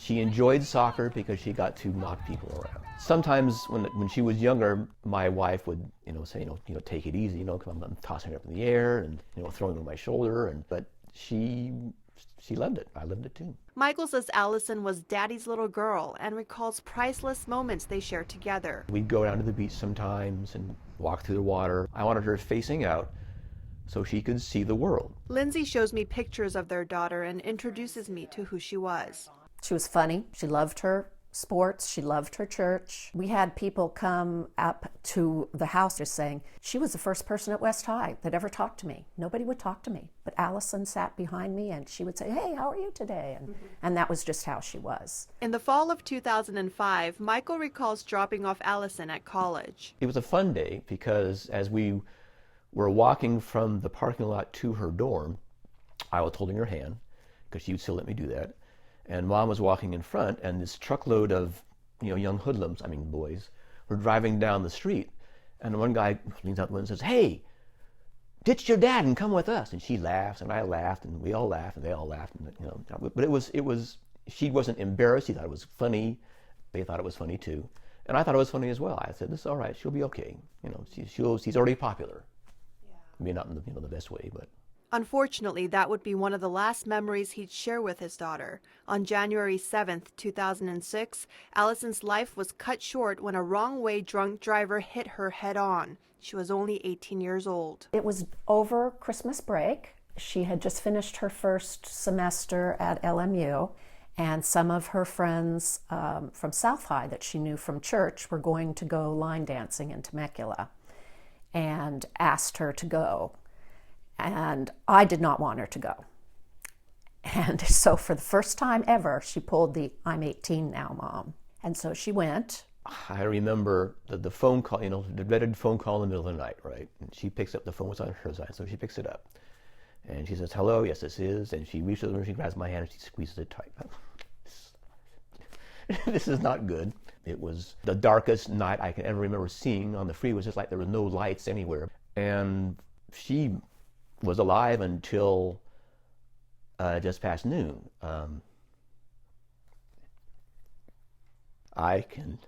She enjoyed soccer because she got to knock people around. Sometimes when she was younger, my wife would, say, take it easy, because I'm tossing her up in the air and, throwing her on my shoulder. But she loved it. I loved it too. Michael says Allison was Daddy's little girl and recalls priceless moments they shared together. We'd go down to the beach sometimes and walk through the water. I wanted her facing out so she could see the world. Lindsey shows me pictures of their daughter and introduces me to who she was. She was funny. She loved her sports. She loved her church. We had people come up to the house just saying, she was the first person at West High that ever talked to me. Nobody would talk to me. But Allison sat behind me and she would say, hey, how are you today? And that was just how she was. In the fall of 2005, Michael recalls dropping off Allison at college. It was a fun day because as we were walking from the parking lot to her dorm, I was holding her hand because she would still let me do that. And Mom was walking in front, and this truckload of, young hoodlums, boys, were driving down the street. And one guy leans out the window and says, hey, ditch your dad and come with us. And she laughs, and I laughed, and we all laughed, and they all laughed. And, but it was, she wasn't embarrassed. She thought it was funny. They thought it was funny too. And I thought it was funny as well. I said, this is all right. She'll be okay. She's already popular. Yeah. Maybe not in the best way, but. Unfortunately, that would be one of the last memories he'd share with his daughter. On January 7th, 2006, Allison's life was cut short when a wrong-way drunk driver hit her head-on. She was only 18 years old. It was over Christmas break. She had just finished her first semester at LMU, and some of her friends from South High that she knew from church were going to go line dancing in Temecula and asked her to go. And I did not want her to go. And so for the first time ever, she pulled the I'm 18 now, Mom. And so she went. I remember the phone call, the dreaded phone call in the middle of the night, right? And she picks up the phone, was on her side, so she picks it up. And she says, hello, yes, this is. And she reaches over, she grabs my hand, and she squeezes it tight. This is not good. It was the darkest night I can ever remember seeing on the freeway. It was just like there was no lights anywhere. And she was alive until just past noon. I can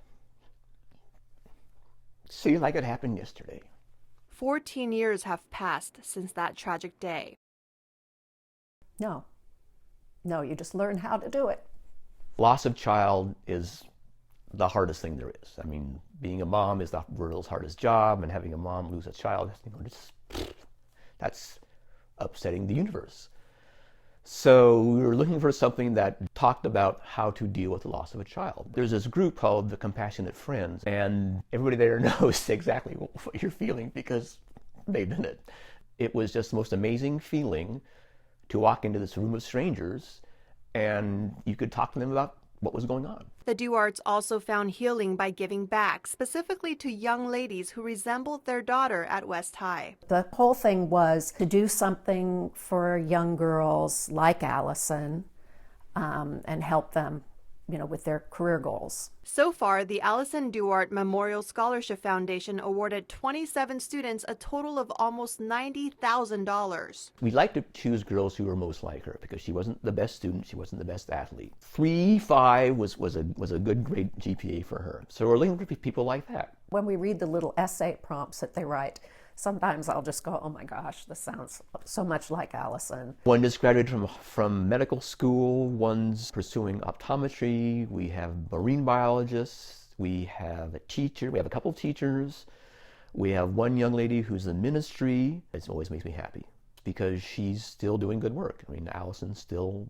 see like it happened yesterday. 14 years have passed since that tragic day. No, you just learn how to do it. Loss of child is the hardest thing there is. Being a mom is the world's hardest job, and having a mom lose a child, that's upsetting the universe. So we were looking for something that talked about how to deal with the loss of a child. There's this group called the Compassionate Friends, and everybody there knows exactly what you're feeling because they've done it. It was just the most amazing feeling to walk into this room of strangers and you could talk to them about what was going on. The Dewarts also found healing by giving back, specifically to young ladies who resembled their daughter at West High. The whole thing was to do something for young girls like Allison and help them, with their career goals. So far, the Allison Dewart Memorial Scholarship Foundation awarded 27 students a total of almost $90,000. We like to choose girls who were most like her because she wasn't the best student, she wasn't the best athlete. 3.5 was a good grade GPA for her. So we're looking for people like that. When we read the little essay prompts that they write, sometimes I'll just go, oh my gosh, this sounds so much like Allison. One just graduated from medical school, one's pursuing optometry, we have marine biologists, we have a teacher, we have a couple of teachers, we have one young lady who's in ministry. It always makes me happy because she's still doing good work. Allison's still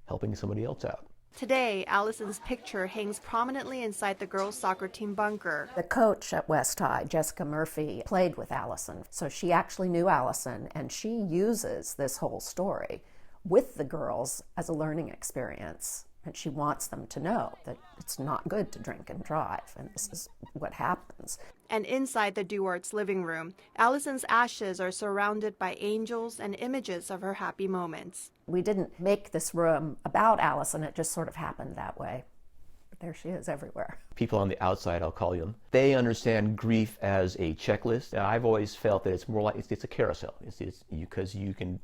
helping somebody else out. Today, Allison's picture hangs prominently inside the girls' soccer team bunker. The coach at West High, Jessica Murphy, played with Allison, so she actually knew Allison, and she uses this whole story with the girls as a learning experience. And she wants them to know that it's not good to drink and drive, and this is what happens. And inside the Dewarts' living room, Allison's ashes are surrounded by angels and images of her happy moments. We didn't make this room about Allison, it just sort of happened that way. But there she is everywhere. People on the outside, I'll call them, they understand grief as a checklist. I've always felt that it's more like it's a carousel. Because you can,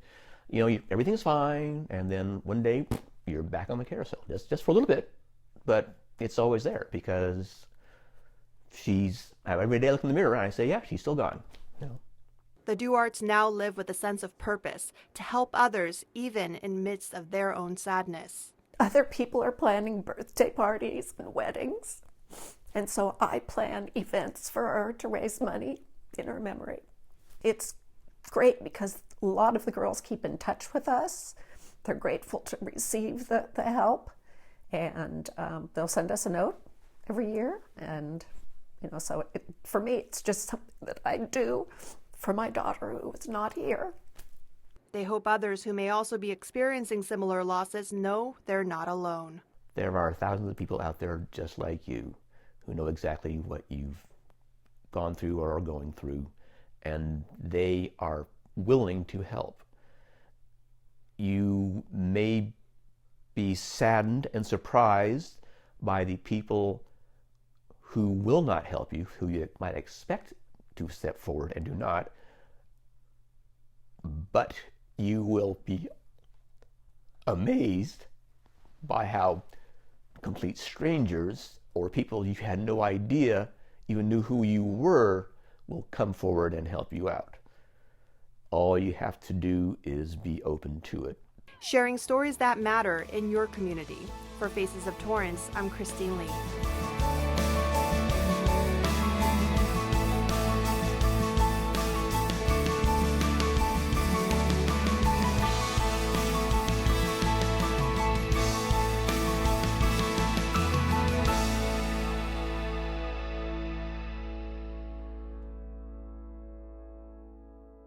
everything's fine, and then one day, you're back on the carousel, just for a little bit, but it's always there because every day I look in the mirror and I say, yeah, she's still gone. You know? The Dewarts now live with a sense of purpose to help others even in midst of their own sadness. Other people are planning birthday parties and weddings, and so I plan events for her to raise money in her memory. It's great because a lot of the girls keep in touch with us. They're grateful to receive the help, and they'll send us a note every year. And so for me, it's just something that I do for my daughter who is not here. They hope others who may also be experiencing similar losses know they're not alone. There are thousands of people out there just like you who know exactly what you've gone through or are going through, and they are willing to help. You may be saddened and surprised by the people who will not help you, who you might expect to step forward and do not, but you will be amazed by how complete strangers or people you had no idea even knew who you were will come forward and help you out. All you have to do is be open to it. Sharing stories that matter in your community. For Faces of Torrance, I'm Christine Lee.